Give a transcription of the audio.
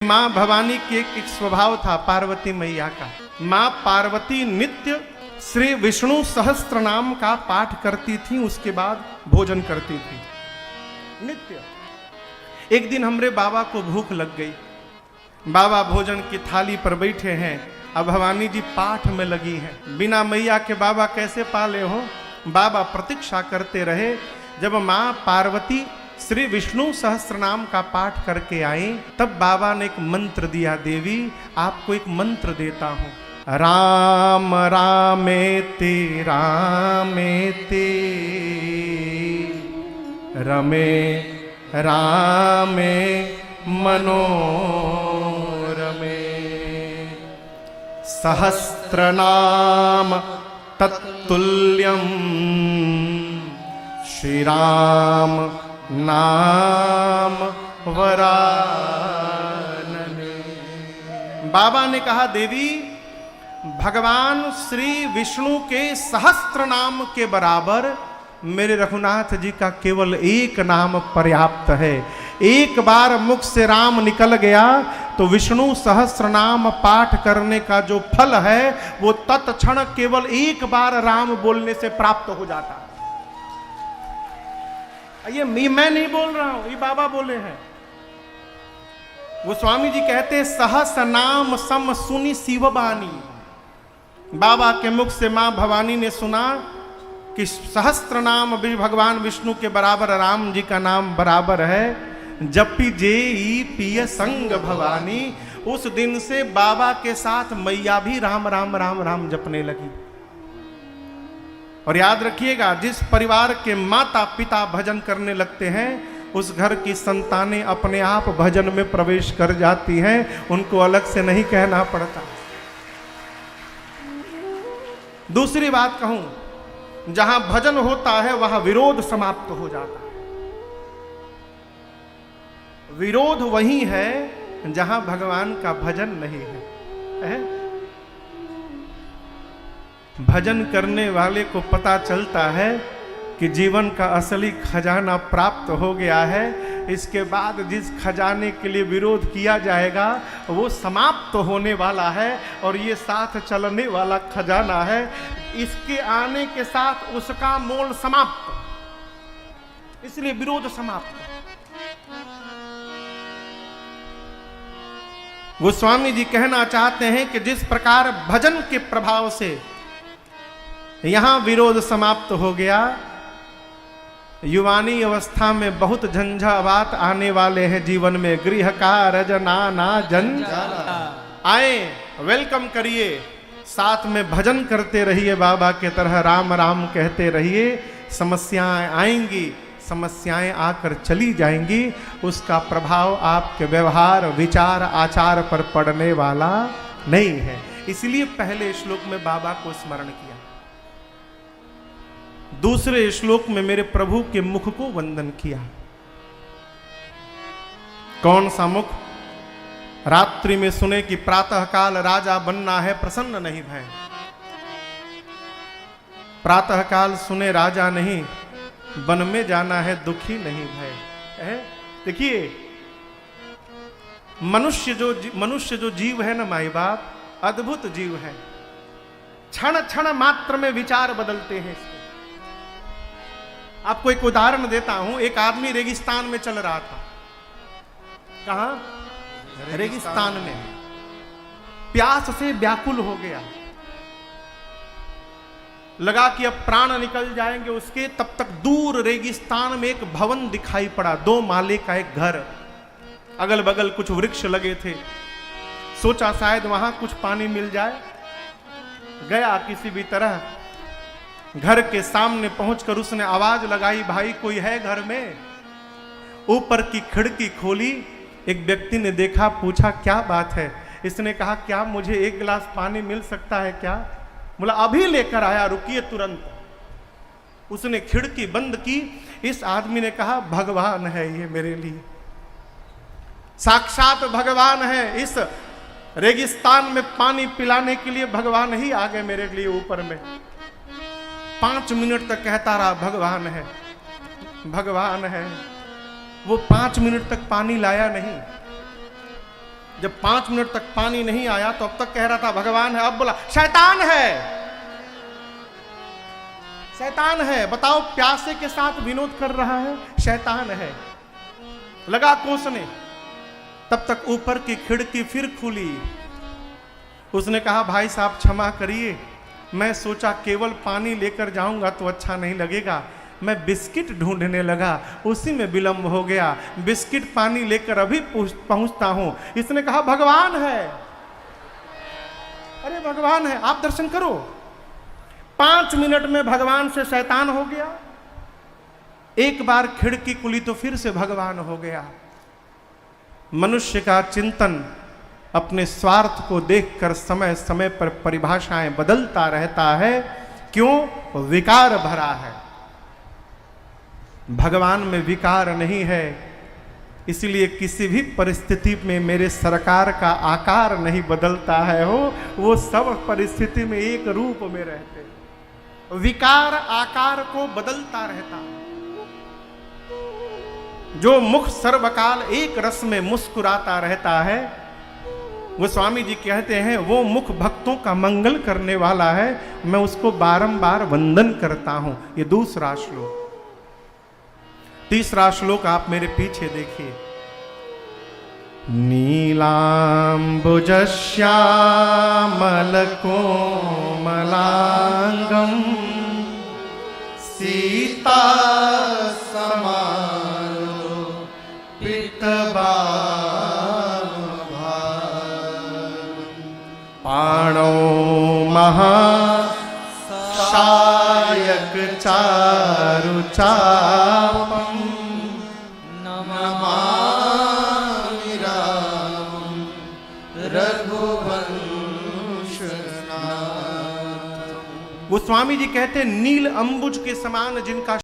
माँ भवानी की एक स्वभाव था पार्वती मैया का। माँ पार्वती नित्य श्री विष्णु सहस्त्र नाम का पाठ करती थी, उसके बाद भोजन करती थी नित्य। एक दिन हमरे बाबा को भूख लग गई, बाबा भोजन की थाली पर बैठे हैं, अब भवानी जी पाठ में लगी हैं। बिना मैया के बाबा कैसे पाले हो? बाबा प्रतीक्षा करते रहे। जब माँ पार्वती श्री विष्णु सहस्त्र नाम का पाठ करके आई, तब बाबा ने एक मंत्र दिया। देवी आपको एक मंत्र देता हूं, राम रामेति रामेति रमे रामे मनोरमे सहस्रनाम तत्तुल्यं श्री राम नाम वरानने। बाबा ने कहा देवी भगवान श्री विष्णु के सहस्त्र नाम के बराबर मेरे रघुनाथ जी का केवल एक नाम पर्याप्त है। एक बार मुख से राम निकल गया तो विष्णु सहस्त्र नाम पाठ करने का जो फल है वो तत्क्षण केवल एक बार राम बोलने से प्राप्त हो जाता। ये मैं नहीं बोल रहा हूं, ये बाबा बोले हैं। वो स्वामी जी कहते सहस नाम सम सुनी शिवबानी। बाबा के मुख से मां भवानी ने सुना कि सहस्त्र नाम भगवान विष्णु के बराबर राम जी का नाम बराबर है। जपी जे पिय संग भवानी। उस दिन से बाबा के साथ मैया भी राम राम राम राम जपने लगी। और याद रखिएगा, जिस परिवार के माता पिता भजन करने लगते हैं उस घर की संतानें अपने आप भजन में प्रवेश कर जाती हैं, उनको अलग से नहीं कहना पड़ता। दूसरी बात कहूं, जहां भजन होता है वहां विरोध समाप्त हो जाता है। विरोध वही है जहां भगवान का भजन नहीं है। भजन करने वाले को पता चलता है कि जीवन का असली खजाना प्राप्त हो गया है। इसके बाद जिस खजाने के लिए विरोध किया जाएगा वो समाप्त होने वाला है और ये साथ चलने वाला खजाना है। इसके आने के साथ उसका मोल समाप्त, इसलिए विरोध समाप्त। गोस्वामी जी कहना चाहते हैं कि जिस प्रकार भजन के प्रभाव से यहां विरोध समाप्त हो गया, युवानी अवस्था में बहुत झंझावात आने वाले हैं जीवन में। गृह का रजना झंझाला आए, वेलकम करिए, साथ में भजन करते रहिए, बाबा के तरह राम राम कहते रहिए। समस्याएं आएंगी, समस्याएं आकर चली जाएंगी, उसका प्रभाव आपके व्यवहार विचार आचार पर पड़ने वाला नहीं है। इसलिए पहले श्लोक में बाबा को स्मरण किया, दूसरे श्लोक में मेरे प्रभु के मुख को वंदन किया। कौन सा मुख? रात्रि में सुने कि प्रातः काल राजा बनना है, प्रसन्न नहीं भय। प्रातः काल सुने राजा नहीं, वन में जाना है, दुखी नहीं भय। देखिए मनुष्य जो जीव है ना माई बाप, अद्भुत जीव है। क्षण क्षण मात्र में विचार बदलते हैं। आपको एक उदाहरण देता हूं। एक आदमी रेगिस्तान में चल रहा था। कहां? रेगिस्तान में। प्यास से व्याकुल हो गया, लगा कि अब प्राण निकल जाएंगे उसके। तब तक दूर रेगिस्तान में एक भवन दिखाई पड़ा, 2 माले का एक घर, अगल बगल कुछ वृक्ष लगे थे। सोचा शायद वहां कुछ पानी मिल जाए। गया किसी भी तरह, घर के सामने पहुंचकर उसने आवाज लगाई, भाई कोई है घर में? ऊपर की खिड़की खोली, एक व्यक्ति ने देखा, पूछा क्या बात है? इसने कहा क्या मुझे एक गिलास पानी मिल सकता है क्या? बोला अभी लेकर आया, रुकिए तुरंत। उसने खिड़की बंद की। इस आदमी ने कहा भगवान है ये मेरे लिए, साक्षात भगवान है। इस रेगिस्तान में पानी पिलाने के लिए भगवान ही आ गए मेरे लिए ऊपर में। 5 मिनट तक कहता रहा भगवान है भगवान है। वो 5 मिनट तक पानी लाया नहीं। जब 5 मिनट तक पानी नहीं आया तो अब तक कह रहा था भगवान है, अब बोला शैतान है, शैतान है। बताओ, प्यासे के साथ विनोद कर रहा है, शैतान है। लगा कोसने, तब तक ऊपर की खिड़की फिर खुली। उसने कहा भाई साहब क्षमा करिए, मैं सोचा केवल पानी लेकर जाऊंगा तो अच्छा नहीं लगेगा, मैं बिस्किट ढूंढने लगा, उसी में विलंब हो गया, बिस्किट पानी लेकर अभी पहुंचता हूं। इसने कहा भगवान है, अरे भगवान है, आप दर्शन करो। 5 मिनट में भगवान से शैतान हो गया। एक बार खिड़की खुली तो फिर से भगवान हो गया। मनुष्य का चिंतन अपने स्वार्थ को देखकर समय समय पर परिभाषाएं बदलता रहता है। क्यों? विकार भरा है। भगवान में विकार नहीं है, इसलिए किसी भी परिस्थिति में मेरे सरकार का आकार नहीं बदलता है। वो सब परिस्थिति में एक रूप में रहते हैं। विकार आकार को बदलता रहता है। जो मुख सर्वकाल एक रस में मुस्कुराता रहता है, वो स्वामी जी कहते हैं वो मुख भक्तों का मंगल करने वाला है, मैं उसको बारंबार वंदन करता हूं। ये दूसरा श्लोक। तीसरा श्लोक आप मेरे पीछे देखिए। नीलाम्बुजश्यामलकोमलांगं सीता समानो पाणौ महाशायक चारुचापं नमामि रामं रघुवंशनाथं। वो स्वामी जी कहते नील अंबुज के समान जिनका